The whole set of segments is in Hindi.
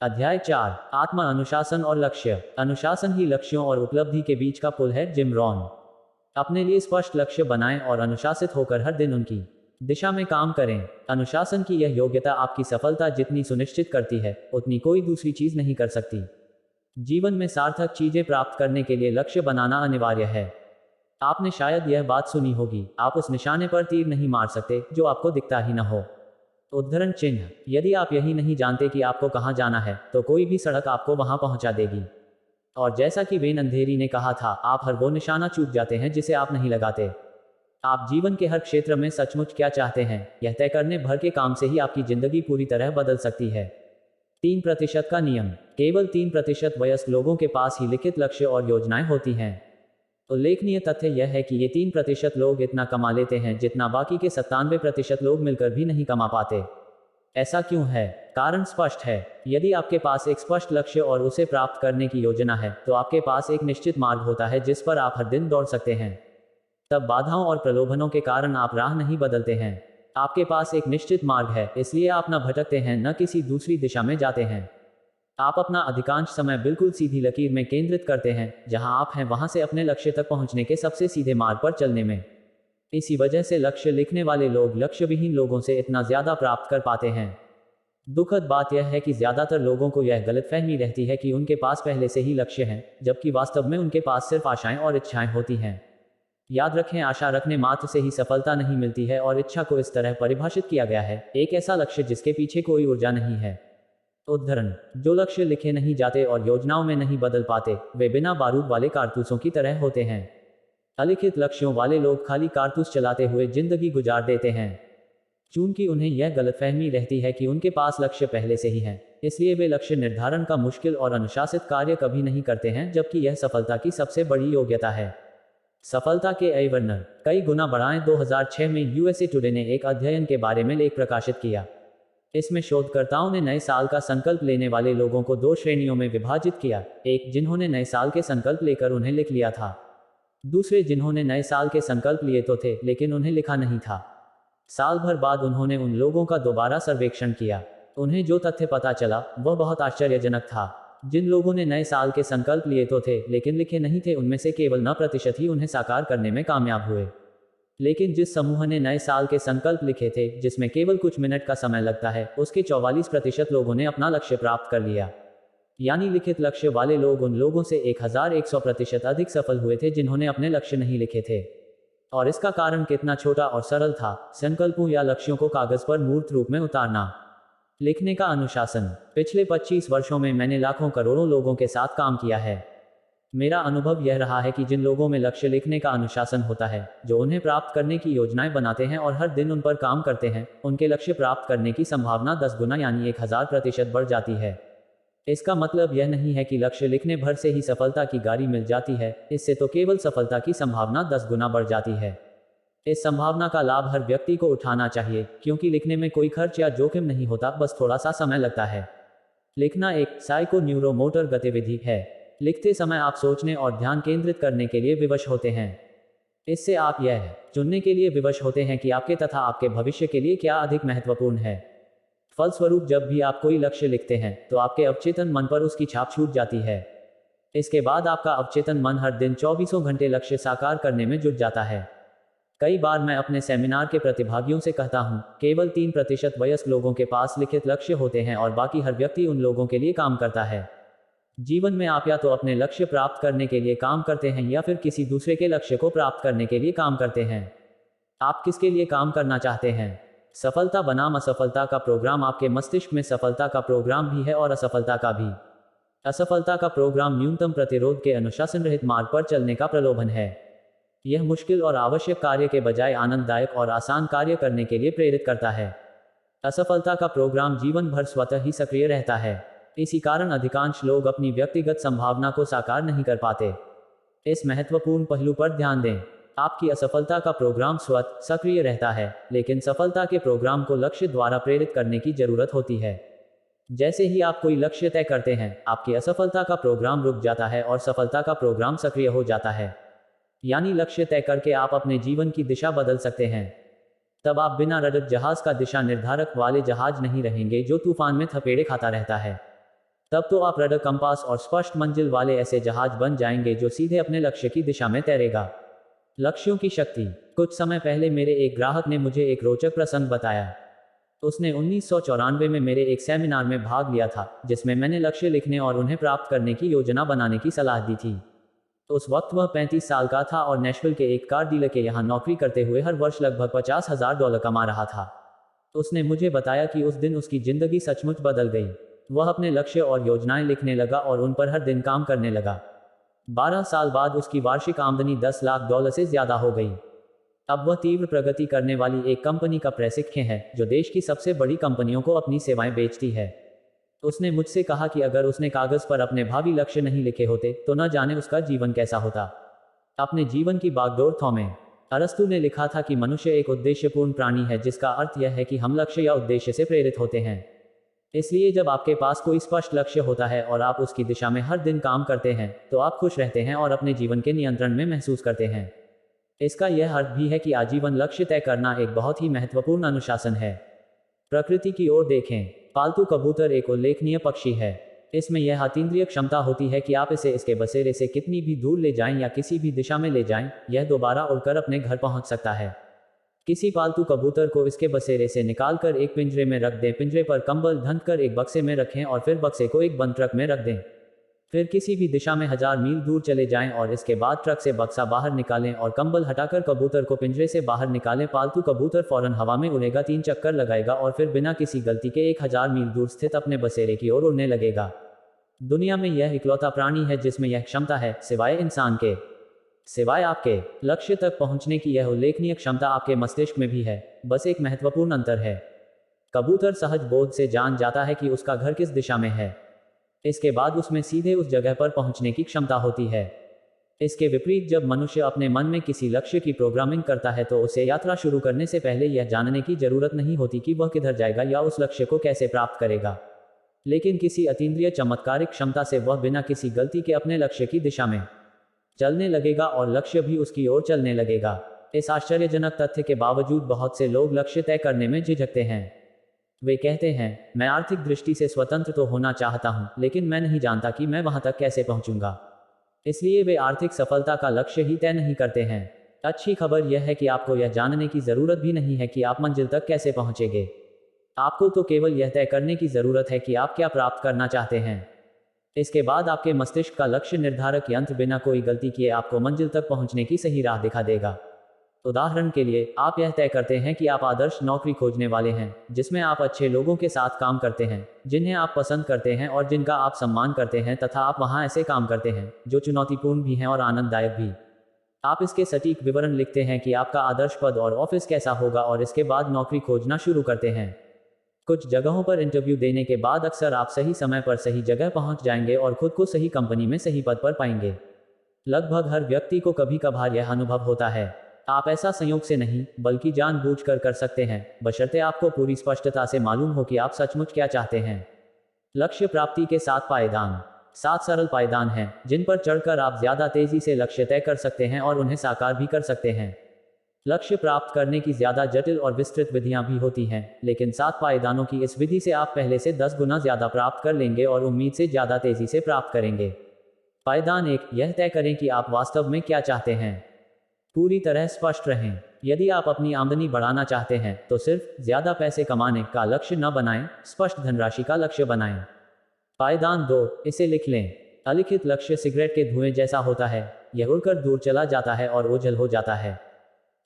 अध्याय 4, आत्म अनुशासन और लक्ष्य। अनुशासन ही लक्ष्यों और उपलब्धि के बीच का पुल है। Jim Rohn. अपने लिए स्पष्ट लक्ष्य बनाएं और अनुशासित होकर हर दिन उनकी दिशा में काम करें। अनुशासन की यह योग्यता आपकी सफलता जितनी सुनिश्चित करती है, उतनी कोई दूसरी चीज नहीं कर सकती। जीवन में सार्थक चीजें प्राप्त करने के लिए लक्ष्य बनाना अनिवार्य है। आपने शायद यह बात सुनी होगी, आप उस निशाने पर तीर नहीं मार सकते जो आपको दिखता ही न हो। उद्धरण चिन्ह। यदि आप यही नहीं जानते कि आपको कहां जाना है, तो कोई भी सड़क आपको वहां पहुंचा देगी। और जैसा कि वेन अंधेरी ने कहा था, आप हर वो निशाना चूक जाते हैं जिसे आप नहीं लगाते। आप जीवन के हर क्षेत्र में सचमुच क्या चाहते हैं, यह तय करने भर के काम से ही आपकी जिंदगी पूरी तरह बदल सकती है। 3% का नियम। केवल 3% वयस्क लोगों के पास ही लिखित लक्ष्य और योजनाएं होती हैं। उल्लेखनीय तथ्य यह है कि ये 3% लोग इतना कमा लेते हैं जितना बाकी के 97% लोग मिलकर भी नहीं कमा पाते। ऐसा क्यों है? कारण स्पष्ट है। यदि आपके पास एक स्पष्ट लक्ष्य और उसे प्राप्त करने की योजना है, तो आपके पास एक निश्चित मार्ग होता है जिस पर आप हर दिन दौड़ सकते हैं। तब बाधाओं और प्रलोभनों के कारण आप राह नहीं बदलते हैं। आपके पास एक निश्चित मार्ग है, इसलिए आप न भटकते हैं न किसी दूसरी दिशा में जाते हैं। आप अपना अधिकांश समय बिल्कुल सीधी लकीर में केंद्रित करते हैं, जहां आप हैं वहां से अपने लक्ष्य तक पहुंचने के सबसे सीधे मार्ग पर चलने में। इसी वजह से लक्ष्य लिखने वाले लोग लक्ष्य विहीन लोगों से इतना ज्यादा प्राप्त कर पाते हैं। दुखद बात यह है कि ज्यादातर लोगों को यह गलतफहमी रहती है कि उनके पास पहले से ही लक्ष्य हैं, जबकि वास्तव में उनके पास सिर्फ आशाएं और इच्छाएं होती हैं। याद रखें, आशा रखने मात्र से ही सफलता नहीं मिलती है और इच्छा को इस तरह परिभाषित किया गया है, एक ऐसा लक्ष्य जिसके पीछे कोई ऊर्जा नहीं है। उद्धरण। जो लक्ष्य लिखे नहीं जाते और योजनाओं में नहीं बदल पाते, वे बिना बारूद वाले कारतूसों की तरह होते हैं। अलिखित लक्ष्यों वाले लोग खाली कारतूस चलाते हुए जिंदगी गुजार देते हैं। चूंकि उन्हें यह गलतफहमी रहती है कि उनके पास लक्ष्य पहले से ही है, इसलिए वे लक्ष्य निर्धारण का मुश्किल और अनुशासित कार्य कभी नहीं करते हैं, जबकि यह सफलता की सबसे बड़ी योग्यता है। सफलता के अवर्ण कई गुना बढ़ाएं। 2006 में यूएसए टुडे ने एक अध्ययन के बारे में लेख प्रकाशित किया। इसमें शोधकर्ताओं ने नए साल का संकल्प लेने वाले लोगों को 2 श्रेणियों में विभाजित किया। एक, जिन्होंने नए साल के संकल्प लेकर उन्हें लिख लिया था। दूसरे, जिन्होंने नए साल के संकल्प लिए तो थे, लेकिन उन्हें लिखा नहीं था। साल भर बाद उन्होंने उन लोगों का दोबारा सर्वेक्षण किया। उन्हें जो तथ्य पता चला, वह बहुत आश्चर्यजनक था। जिन लोगों ने नए साल के संकल्प लिए तो थे, लेकिन लिखे नहीं थे, उनमें से केवल 9% ही उन्हें साकार करने में कामयाब हुए। लेकिन जिस समूह ने नए साल के संकल्प लिखे थे, जिसमें केवल कुछ मिनट का समय लगता है, उसके 44% लोगों ने अपना लक्ष्य प्राप्त कर लिया। यानी लिखित लक्ष्य वाले लोग उन लोगों से 1100% अधिक सफल हुए थे जिन्होंने अपने लक्ष्य नहीं लिखे थे। और इसका कारण कितना छोटा और सरल था, संकल्पों या लक्ष्यों को कागज पर मूर्त रूप में उतारना। लिखने का अनुशासन। पिछले 25 वर्षों में मैंने लाखों करोड़ों लोगों के साथ काम किया है। मेरा अनुभव यह रहा है कि जिन लोगों में लक्ष्य लिखने का अनुशासन होता है, जो उन्हें प्राप्त करने की योजनाएं बनाते हैं और हर दिन उन पर काम करते हैं, उनके लक्ष्य प्राप्त करने की संभावना 10 गुना यानी 1000% बढ़ जाती है। इसका मतलब यह नहीं है कि लक्ष्य लिखने भर से ही सफलता की गाड़ी मिल जाती है, इससे तो केवल सफलता की संभावना 10 गुना बढ़ जाती है। इस संभावना का लाभ हर व्यक्ति को उठाना चाहिए, क्योंकि लिखने में कोई खर्च या जोखिम नहीं होता, बस थोड़ा सा समय लगता है। लिखना एक साइको न्यूरोमोटर गतिविधि है। लिखते समय आप सोचने और ध्यान केंद्रित करने के लिए विवश होते हैं। इससे आप यह चुनने के लिए विवश होते हैं कि आपके तथा आपके भविष्य के लिए क्या अधिक महत्वपूर्ण है। फलस्वरूप, जब भी आप कोई लक्ष्य लिखते हैं, तो आपके अवचेतन मन पर उसकी छाप छूट जाती है। इसके बाद आपका अवचेतन मन हर दिन 24 घंटे लक्ष्य साकार करने में जुट जाता है। कई बार मैं अपने सेमिनार के प्रतिभागियों से कहता हूं, केवल 3% वयस्क लोगों के पास लिखित लक्ष्य होते हैं और बाकी हर व्यक्ति उन लोगों के लिए काम करता है। जीवन में आप या तो अपने लक्ष्य प्राप्त करने के लिए काम करते हैं या फिर किसी दूसरे के लक्ष्य को प्राप्त करने के लिए काम करते हैं। आप किसके लिए काम करना चाहते हैं? सफलता बनाम असफलता का प्रोग्राम आपके मस्तिष्क में सफलता का प्रोग्राम भी है और असफलता का भी। असफलता का प्रोग्राम न्यूनतम प्रतिरोध के अनुशासन रहित मार्ग पर चलने का प्रलोभन है। यह मुश्किल और आवश्यक कार्य के बजाय आनंददायक और आसान कार्य करने के लिए प्रेरित करता है। असफलता का प्रोग्राम जीवन भर स्वतः ही सक्रिय रहता है। इसी कारण अधिकांश लोग अपनी व्यक्तिगत संभावना को साकार नहीं कर पाते। इस महत्वपूर्ण पहलू पर ध्यान दें। आपकी असफलता का प्रोग्राम स्वतः सक्रिय रहता है, लेकिन सफलता के प्रोग्राम को लक्ष्य द्वारा प्रेरित करने की जरूरत होती है। जैसे ही आप कोई लक्ष्य तय करते हैं, आपकी असफलता का प्रोग्राम रुक जाता है और सफलता का प्रोग्राम सक्रिय हो जाता है। यानी लक्ष्य तय करके आप अपने जीवन की दिशा बदल सकते हैं। तब आप बिना रडर जहाज का दिशा निर्धारक वाले जहाज नहीं रहेंगे जो तूफान में थपेड़े खाता रहता है। तब तो आप रडर, कंपास और स्पष्ट मंजिल वाले ऐसे जहाज बन जाएंगे जो सीधे अपने लक्ष्य की दिशा में तैरेगा। लक्ष्यों की शक्ति। कुछ समय पहले मेरे एक ग्राहक ने मुझे एक रोचक प्रसंग बताया। उसने 1994 में मेरे एक सेमिनार में भाग लिया था, जिसमें मैंने लक्ष्य लिखने और उन्हें प्राप्त करने की योजना बनाने की सलाह दी थी। उस वक्त वह 35 साल का था और नेशविल के एक कार डीलर के यहाँ नौकरी करते हुए हर वर्ष लगभग $50,000 कमा रहा था। उसने मुझे बताया कि उस दिन उसकी जिंदगी सचमुच बदल गई। वह अपने लक्ष्य और योजनाएं लिखने लगा और उन पर हर दिन काम करने लगा। 12 साल बाद उसकी वार्षिक आमदनी $10 लाख से ज्यादा हो गई। अब वह तीव्र प्रगति करने वाली एक कंपनी का प्रशिक्षक है, जो देश की सबसे बड़ी कंपनियों को अपनी सेवाएं बेचती है। उसने मुझसे कहा कि अगर उसने कागज पर अपने भावी लक्ष्य नहीं लिखे होते तो न जाने उसका जीवन कैसा होता। अपने जीवन की बागडोर थॉमे। अरस्तु ने लिखा था कि मनुष्य एक उद्देश्यपूर्ण प्राणी है, जिसका अर्थ यह है कि हम लक्ष्य या उद्देश्य से प्रेरित होते हैं। इसलिए जब आपके पास कोई स्पष्ट लक्ष्य होता है और आप उसकी दिशा में हर दिन काम करते हैं, तो आप खुश रहते हैं और अपने जीवन के नियंत्रण में महसूस करते हैं। इसका यह अर्थ भी है कि आजीवन लक्ष्य तय करना एक बहुत ही महत्वपूर्ण अनुशासन है। प्रकृति की ओर देखें। पालतू कबूतर एक उल्लेखनीय पक्षी है। इसमें यह अतीन्द्रिय क्षमता होती है कि आप इसे इसके बसेरे से कितनी भी दूर ले जाएं या किसी भी दिशा में ले जाएं, यह दोबारा उड़कर अपने घर पहुंच सकता है। किसी पालतू कबूतर को इसके बसेरे से निकालकर एक पिंजरे में रख दें, पिंजरे पर कंबल ढंक कर एक बक्से में रखें और फिर बक्से को एक बंद ट्रक में रख दें। फिर किसी भी दिशा में 1000 मील दूर चले जाएं और इसके बाद ट्रक से बक्सा बाहर निकालें और कंबल हटाकर कबूतर को पिंजरे से बाहर निकालें। पालतू कबूतर फौरन हवा में उड़ेगा, 3 चक्कर लगाएगा और फिर बिना किसी गलती के 1000 मील दूर स्थित अपने बसेरे की ओर उड़ने लगेगा। दुनिया में यह इकलौता प्राणी है जिसमें यह क्षमता है, सिवाय इंसान के। सिवाय आपके लक्ष्य तक पहुंचने की यह उल्लेखनीय क्षमता आपके मस्तिष्क में भी है। बस एक महत्वपूर्ण अंतर है। कबूतर सहज बोध से जान जाता है कि उसका घर किस दिशा में है। इसके बाद उसमें सीधे उस जगह पर पहुंचने की क्षमता होती है। इसके विपरीत जब मनुष्य अपने मन में किसी लक्ष्य की प्रोग्रामिंग करता है तो उसे यात्रा शुरू करने से पहले यह जानने की जरूरत नहीं होती कि वह किधर जाएगा या उस लक्ष्य को कैसे प्राप्त करेगा। लेकिन किसी अतीन्द्रिय चमत्कारिक क्षमता से वह बिना किसी गलती के अपने लक्ष्य की दिशा में चलने लगेगा और लक्ष्य भी उसकी ओर चलने लगेगा। इस आश्चर्यजनक तथ्य के बावजूद बहुत से लोग लक्ष्य तय करने में झिझकते हैं। वे कहते हैं, मैं आर्थिक दृष्टि से स्वतंत्र तो होना चाहता हूं, लेकिन मैं नहीं जानता कि मैं वहां तक कैसे पहुंचूंगा। इसलिए वे आर्थिक सफलता का लक्ष्य ही तय नहीं करते हैं। अच्छी खबर यह है कि आपको यह जानने की जरूरत भी नहीं है कि आप मंजिल तक कैसे पहुंचेंगे। आपको तो केवल यह तय करने की जरूरत है कि आप क्या प्राप्त करना चाहते हैं। इसके बाद आपके मस्तिष्क का लक्ष्य निर्धारक यंत्र बिना कोई गलती किए आपको मंजिल तक पहुंचने की सही राह दिखा देगा। उदाहरण के लिए, आप यह तय करते हैं कि आप आदर्श नौकरी खोजने वाले हैं, जिसमें आप अच्छे लोगों के साथ काम करते हैं, जिन्हें आप पसंद करते हैं और जिनका आप सम्मान करते हैं, तथा आप वहां ऐसे काम करते हैं जो चुनौतीपूर्ण भी हैं और आनंददायक भी। आप इसके सटीक विवरण लिखते हैं कि आपका आदर्श पद और ऑफिस कैसा होगा और इसके बाद नौकरी खोजना शुरू करते हैं। कुछ जगहों पर इंटरव्यू देने के बाद अक्सर आप सही समय पर सही जगह पहुंच जाएंगे और खुद को सही कंपनी में सही पद पर पाएंगे। लगभग हर व्यक्ति को कभी कभार यह अनुभव होता है। आप ऐसा संयोग से नहीं, बल्कि जानबूझकर कर सकते हैं, बशर्ते आपको पूरी स्पष्टता से मालूम हो कि आप सचमुच क्या चाहते हैं। लक्ष्य प्राप्ति के 7 पायदान। 7 सरल पायदान हैं, जिन पर चढ़कर आप ज्यादा तेजी से लक्ष्य तय कर सकते हैं और उन्हें साकार भी कर सकते हैं। लक्ष्य प्राप्त करने की ज्यादा जटिल और विस्तृत विधियां भी होती हैं, लेकिन 7 पायदानों की इस विधि से आप पहले से 10 गुना ज्यादा प्राप्त कर लेंगे और उम्मीद से ज्यादा तेजी से प्राप्त करेंगे। पायदान 1, यह तय करें कि आप वास्तव में क्या चाहते हैं। पूरी तरह स्पष्ट रहें। यदि आप अपनी आमदनी बढ़ाना चाहते हैं तो सिर्फ ज्यादा पैसे कमाने का लक्ष्य न बनाएं, स्पष्ट धनराशि का लक्ष्य बनाएं। पायदान 2, इसे लिख लें। अलिखित लक्ष्य सिगरेट के धुएं जैसा होता है, यह उड़कर दूर चला जाता है और ओझल हो जाता है।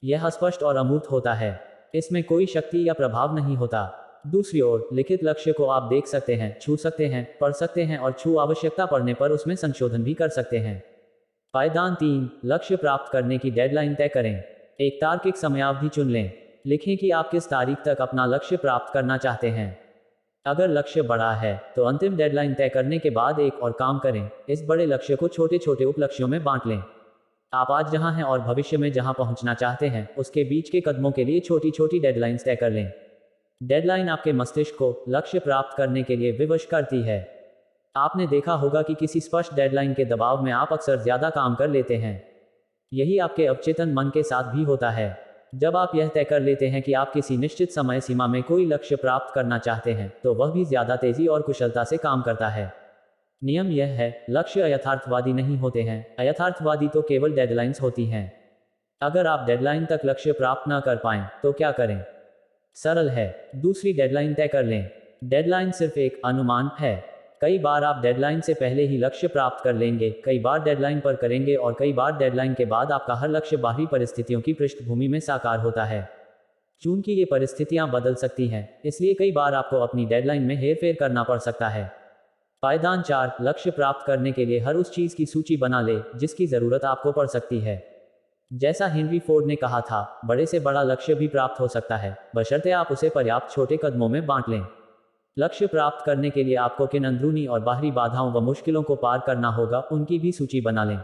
यह अस्पष्ट और अमूर्त होता है, इसमें कोई शक्ति या प्रभाव नहीं होता। दूसरी ओर, लिखित लक्ष्य को आप देख सकते हैं, छू सकते हैं, पढ़ सकते हैं और आवश्यकता पड़ने पर उसमें संशोधन भी कर सकते हैं। पायदान 3, लक्ष्य प्राप्त करने की डेडलाइन तय करें। एक तार्किक समयावधि चुन लें। लिखें कि आप किस तारीख तक अपना लक्ष्य प्राप्त करना चाहते हैं। अगर लक्ष्य बड़ा है तो अंतिम डेडलाइन तय करने के बाद एक और काम करें, इस बड़े लक्ष्य को छोटे छोटे उपलक्ष्यों में बांट लें। आप आज जहां हैं और भविष्य में जहां पहुंचना चाहते हैं, उसके बीच के कदमों के लिए छोटी छोटी डेडलाइंस तय कर लें। डेडलाइन आपके मस्तिष्क को लक्ष्य प्राप्त करने के लिए विवश करती है। आपने देखा होगा कि किसी स्पष्ट डेडलाइन के दबाव में आप अक्सर ज्यादा काम कर लेते हैं। यही आपके अवचेतन मन के साथ भी होता है। जब आप यह तय कर लेते हैं कि आप किसी निश्चित समय सीमा में कोई लक्ष्य प्राप्त करना चाहते हैं, तो वह भी ज्यादा तेजी और कुशलता से काम करता है। नियम यह है, लक्ष्य अयथार्थवादी नहीं होते हैं, अयथार्थवादी तो केवल डेडलाइंस होती हैं। अगर आप डेडलाइन तक लक्ष्य प्राप्त न कर पाएं, तो क्या करें? सरल है, दूसरी डेडलाइन तय कर लें। डेडलाइन सिर्फ एक अनुमान है। कई बार आप डेडलाइन से पहले ही लक्ष्य प्राप्त कर लेंगे, कई बार डेडलाइन पर करेंगे और कई बार डेडलाइन के बाद आपका हर लक्ष्य बाहरी परिस्थितियों की पृष्ठभूमि में साकार होता है। चूंकि ये परिस्थितियां बदल सकती हैं, इसलिए कई बार आपको अपनी डेडलाइन में हेरफेर करना पड़ सकता है। पायदान 4, लक्ष्य प्राप्त करने के लिए हर उस चीज की सूची बना ले जिसकी जरूरत आपको पड़ सकती है। जैसा हेनरी फोर्ड ने कहा था, बड़े से बड़ा लक्ष्य भी प्राप्त हो सकता है, बशर्ते आप उसे पर्याप्त छोटे कदमों में बांट लें। लक्ष्य प्राप्त करने के लिए आपको किन अंदरूनी और बाहरी बाधाओं व मुश्किलों को पार करना होगा, उनकी भी सूची बना लें।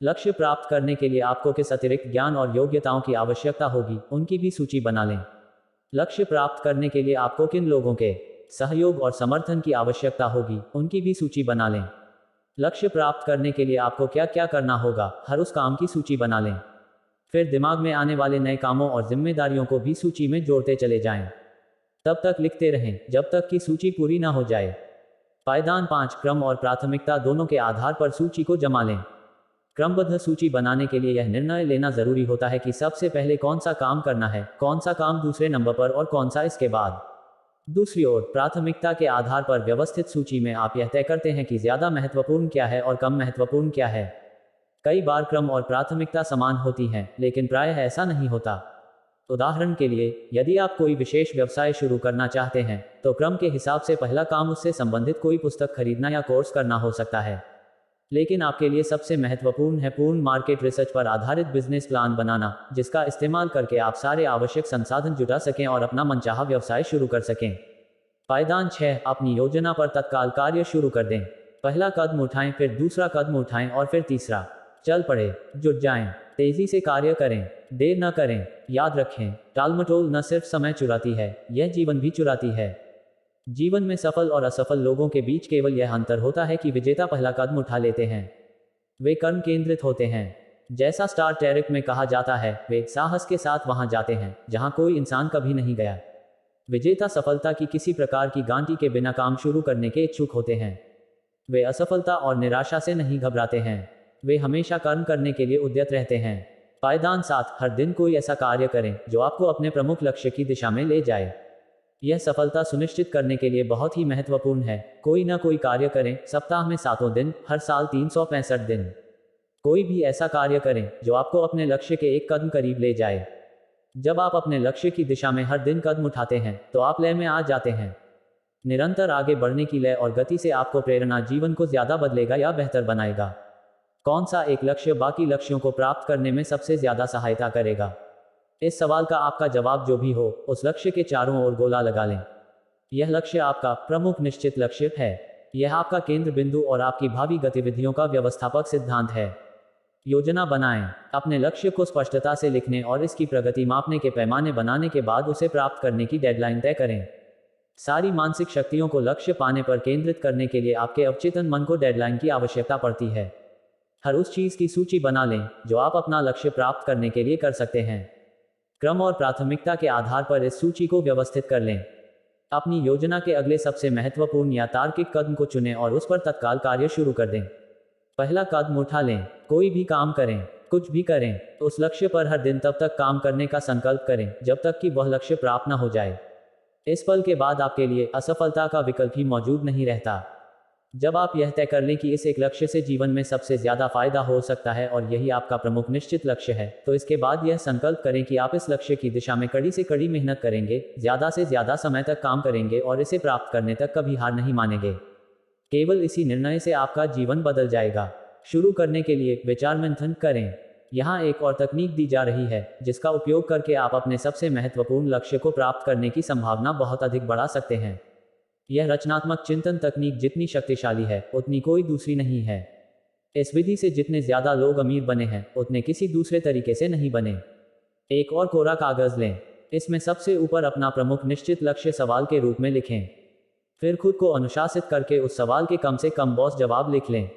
लक्ष्य प्राप्त करने के लिए आपको किस अतिरिक्त ज्ञान और योग्यताओं की आवश्यकता होगी, उनकी भी सूची बना लें। लक्ष्य प्राप्त करने के लिए आपको किन लोगों के सहयोग और समर्थन की आवश्यकता होगी, उनकी भी सूची बना लें। लक्ष्य प्राप्त करने के लिए आपको क्या क्या करना होगा, हर उस काम की सूची बना लें। फिर दिमाग में आने वाले नए कामों और जिम्मेदारियों को भी सूची में जोड़ते चले जाएं। तब तक लिखते रहें जब तक कि सूची पूरी ना हो जाए। पायदान 5, क्रम और प्राथमिकता दोनों के आधार पर सूची को जमा लें। क्रमबद्ध सूची बनाने के लिए यह निर्णय लेना जरूरी होता है कि सबसे पहले कौन सा काम करना है, कौन सा काम दूसरे नंबर पर और कौन सा इसके बाद। दूसरी ओर, प्राथमिकता के आधार पर व्यवस्थित सूची में आप यह तय करते हैं कि ज्यादा महत्वपूर्ण क्या है और कम महत्वपूर्ण क्या है। कई बार क्रम और प्राथमिकता समान होती हैं, लेकिन प्रायः ऐसा नहीं होता। उदाहरण के लिए, यदि आप कोई विशेष व्यवसाय शुरू करना चाहते हैं, तो क्रम के हिसाब से पहला काम उससे संबंधित कोई पुस्तक खरीदना या कोर्स करना हो सकता है। लेकिन आपके लिए सबसे महत्वपूर्ण है पूर्ण मार्केट रिसर्च पर आधारित बिजनेस प्लान बनाना, जिसका इस्तेमाल करके आप सारे आवश्यक संसाधन जुटा सकें और अपना मनचाहा व्यवसाय शुरू कर सकें। पायदान 6, अपनी योजना पर तत्काल कार्य शुरू कर दें। पहला कदम उठाएं, फिर दूसरा कदम उठाएं और फिर तीसरा। चल पड़े, जुट जाएं, तेजी से कार्य करें, देर न करें। याद रखें, टालमटोल न सिर्फ समय चुराती है, यह जीवन भी चुराती है। जीवन में सफल और असफल लोगों के बीच केवल यह अंतर होता है कि विजेता पहला कदम उठा लेते हैं। वे कर्म केंद्रित होते हैं। जैसा स्टार ट्रेक में कहा जाता है, वे साहस के साथ वहां जाते हैं जहां कोई इंसान कभी नहीं गया। विजेता सफलता की किसी प्रकार की गांठी के बिना काम शुरू करने के इच्छुक होते हैं। वे असफलता और निराशा से नहीं घबराते हैं। वे हमेशा कर्म करने के लिए उद्यत रहते हैं। पायदान 7, हर दिन कोई ऐसा कार्य करें जो आपको अपने प्रमुख लक्ष्य की दिशा में ले जाए। यह सफलता सुनिश्चित करने के लिए बहुत ही महत्वपूर्ण है। कोई ना कोई कार्य करें, सप्ताह में 7 दिन, हर साल 365 दिन। कोई भी ऐसा कार्य करें जो आपको अपने लक्ष्य के एक कदम करीब ले जाए। जब आप अपने लक्ष्य की दिशा में हर दिन कदम उठाते हैं, तो आप लय में आ जाते हैं। निरंतर आगे बढ़ने की लय और गति से आपको प्रेरणा जीवन को ज्यादा बदलेगा या बेहतर बनाएगा। कौन सा एक लक्ष्य बाकी लक्ष्यों को प्राप्त करने में सबसे ज्यादा सहायता करेगा? इस सवाल का आपका जवाब जो भी हो, उस लक्ष्य के चारों ओर गोला लगा लें। यह लक्ष्य आपका प्रमुख निश्चित लक्ष्य है। यह आपका केंद्र बिंदु और आपकी भावी गतिविधियों का व्यवस्थापक सिद्धांत है। योजना बनाएं। अपने लक्ष्य को स्पष्टता से लिखने और इसकी प्रगति मापने के पैमाने बनाने के बाद उसे प्राप्त करने की डेडलाइन तय करें। सारी मानसिक शक्तियों को लक्ष्य पाने पर केंद्रित करने के लिए आपके अवचेतन मन को डेडलाइन की आवश्यकता पड़ती है। हर उस चीज की सूची बना लें जो आप अपना लक्ष्य प्राप्त करने के लिए कर सकते हैं। क्रम और प्राथमिकता के आधार पर इस सूची को व्यवस्थित कर लें। अपनी योजना के अगले सबसे महत्वपूर्ण या तार्किक कदम को चुनें और उस पर तत्काल कार्य शुरू कर दें। पहला कदम उठा लें। कोई भी काम करें, कुछ भी करें, तो उस लक्ष्य पर हर दिन तब तक काम करने का संकल्प करें जब तक कि वह लक्ष्य प्राप्त न हो जाए। इस पल के बाद आपके लिए असफलता का विकल्प ही मौजूद नहीं रहता। जब आप यह तय कर लें कि इस एक लक्ष्य से जीवन में सबसे ज्यादा फायदा हो सकता है और यही आपका प्रमुख निश्चित लक्ष्य है, तो इसके बाद यह संकल्प करें कि आप इस लक्ष्य की दिशा में कड़ी से कड़ी मेहनत करेंगे, ज्यादा से ज्यादा समय तक काम करेंगे और इसे प्राप्त करने तक कभी हार नहीं मानेंगे। केवल इसी निर्णय से आपका जीवन बदल जाएगा। शुरू करने के लिए विचार मंथन करें। यहाँ एक और तकनीक दी जा रही है जिसका उपयोग करके आप अपने सबसे महत्वपूर्ण लक्ष्य को प्राप्त करने की संभावना बहुत अधिक बढ़ा सकते हैं। यह रचनात्मक चिंतन तकनीक जितनी शक्तिशाली है, उतनी कोई दूसरी नहीं है। इस विधि से जितने ज्यादा लोग अमीर बने हैं, उतने किसी दूसरे तरीके से नहीं बने। एक और कोरा कागज लें। इसमें सबसे ऊपर अपना प्रमुख निश्चित लक्ष्य सवाल के रूप में लिखें। फिर खुद को अनुशासित करके उस सवाल के कम से कम 10 जवाब लिख लें।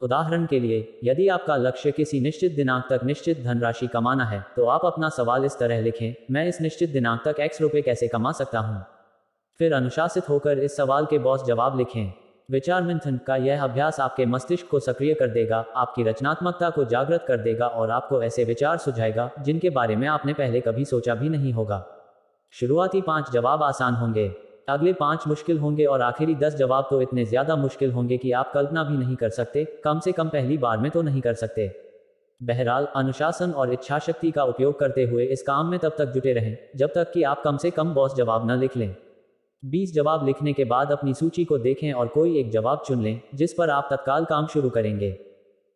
उदाहरण के लिए, यदि आपका लक्ष्य किसी निश्चित दिनांक तक निश्चित धनराशि कमाना है, तो आप अपना सवाल इस तरह लिखें, मैं इस निश्चित दिनांक तक X रुपए कैसे कमा सकता हूँ। फिर अनुशासित होकर इस सवाल के 10 जवाब लिखें। विचार मंथन का यह अभ्यास आपके मस्तिष्क को सक्रिय कर देगा, आपकी रचनात्मकता को जागृत कर देगा और आपको ऐसे विचार सुझाएगा जिनके बारे में आपने पहले कभी सोचा भी नहीं होगा। शुरुआती 5 जवाब आसान होंगे, अगले 5 मुश्किल होंगे और आखिरी 10 जवाब तो इतने ज्यादा मुश्किल होंगे कि आप कल्पना भी नहीं कर सकते, कम से कम पहली बार में तो नहीं कर सकते। बहरहाल, अनुशासन और इच्छाशक्ति का उपयोग करते हुए इस काम में तब तक जुटे रहें जब तक कि आप कम से कम बॉस जवाब न लिख लें। 20 जवाब लिखने के बाद अपनी सूची को देखें और कोई एक जवाब चुन लें जिस पर आप तत्काल काम शुरू करेंगे।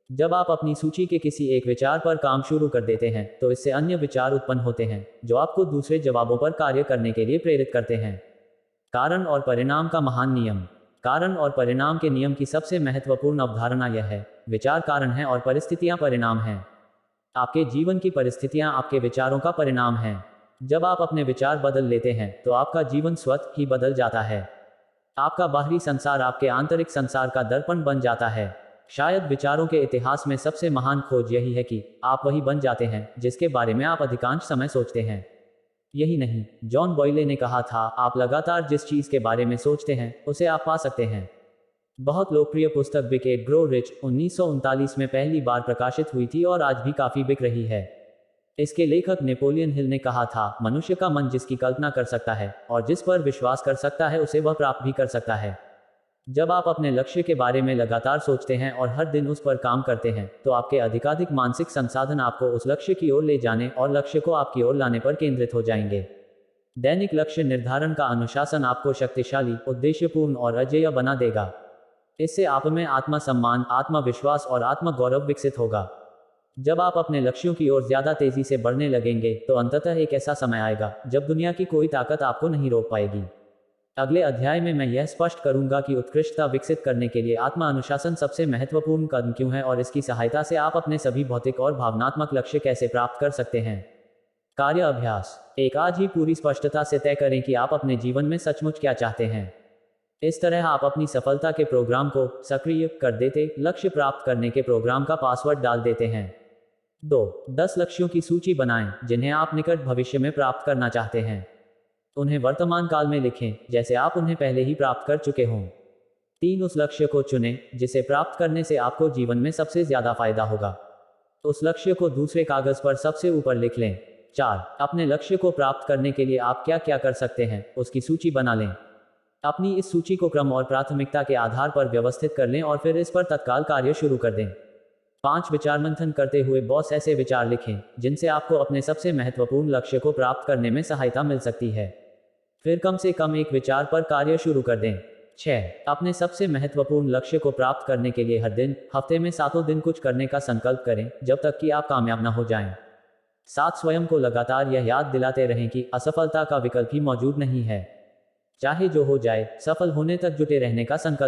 जब आप अपनी सूची के किसी एक विचार पर काम शुरू कर देते हैं तो इससे अन्य विचार उत्पन्न होते हैं जो आपको दूसरे जवाबों पर कार्य करने के लिए प्रेरित करते हैं। कारण और परिणाम का महान नियम। कारण और परिणाम के नियम की सबसे महत्वपूर्ण अवधारणा यह है, विचार कारण है और परिस्थितियां परिणाम हैं। आपके जीवन की परिस्थितियां आपके विचारों का परिणाम हैं। जब आप अपने विचार बदल लेते हैं तो आपका जीवन स्वतः ही बदल जाता है। आपका बाहरी संसार आपके आंतरिक संसार का दर्पण बन जाता है। शायद विचारों के इतिहास में सबसे महान खोज यही है कि आप वही बन जाते हैं जिसके बारे में आप अधिकांश समय सोचते हैं। यही नहीं, जॉन बॉयले ने कहा था, आप लगातार जिस चीज के बारे में सोचते हैं उसे आप पा सकते हैं। बहुत लोकप्रिय पुस्तक बिक एंड ग्रो रिच 1939 में पहली बार प्रकाशित हुई थी और आज भी काफी बिक रही है। इसके लेखक नेपोलियन हिल ने कहा था, मनुष्य का मन जिसकी कल्पना कर सकता है और जिस पर विश्वास कर सकता है उसे वह प्राप्त भी कर सकता है। जब आप अपने लक्ष्य के बारे में लगातार सोचते हैं और हर दिन उस पर काम करते हैं तो आपके अधिकाधिक मानसिक संसाधन आपको उस लक्ष्य की ओर ले जाने और लक्ष्य को आपकी ओर लाने पर केंद्रित हो जाएंगे। दैनिक लक्ष्य निर्धारण का अनुशासन आपको शक्तिशाली, उद्देश्यपूर्ण और अजेय बना देगा। इससे आप में आत्मसम्मान, आत्मविश्वास और आत्मगौरव विकसित होगा। जब आप अपने लक्ष्यों की ओर ज्यादा तेजी से बढ़ने लगेंगे तो अंततः एक ऐसा समय आएगा जब दुनिया की कोई ताकत आपको नहीं रोक पाएगी। अगले अध्याय में मैं यह स्पष्ट करूंगा कि उत्कृष्टता विकसित करने के लिए आत्म अनुशासन सबसे महत्वपूर्ण कदम क्यों है और इसकी सहायता से आप अपने सभी भौतिक और भावनात्मक लक्ष्य कैसे प्राप्त कर सकते हैं। कार्य अभ्यास। एक, आज ही पूरी स्पष्टता से तय करें कि आप अपने जीवन में सचमुच क्या चाहते हैं। इस तरह आप अपनी सफलता के प्रोग्राम को सक्रिय कर देते, लक्ष्य प्राप्त करने के प्रोग्राम का पासवर्ड डाल देते हैं। 2, 10 लक्ष्यों की सूची बनाएं जिन्हें आप निकट भविष्य में प्राप्त करना चाहते हैं। उन्हें वर्तमान काल में लिखें जैसे आप उन्हें पहले ही प्राप्त कर चुके हों। 3, उस लक्ष्य को चुनें जिसे प्राप्त करने से आपको जीवन में सबसे ज्यादा फायदा होगा। उस लक्ष्य को दूसरे कागज पर सबसे ऊपर लिख लें। 4, अपने लक्ष्य को प्राप्त करने के लिए आप क्या क्या कर सकते हैं उसकी सूची बना लें। अपनी इस सूची को क्रम और प्राथमिकता के आधार पर व्यवस्थित कर लें और फिर इस पर तत्काल कार्य शुरू कर दें। 5, विचार मंथन करते हुए बॉस ऐसे विचार लिखें जिनसे आपको अपने सबसे महत्वपूर्ण लक्ष्य को प्राप्त करने में सहायता मिल सकती है। फिर कम से कम एक विचार पर कार्य शुरू कर दें। 6, अपने सबसे महत्वपूर्ण लक्ष्य को प्राप्त करने के लिए हर दिन, हफ्ते में 7 दिन कुछ करने का संकल्प करें जब तक कि आप कामयाब न हो जाएं। 7, स्वयं को लगातार यह याद दिलाते रहें कि असफलता का विकल्प ही मौजूद नहीं है। चाहे जो हो जाए, सफल होने तक जुटे रहने का संकल्प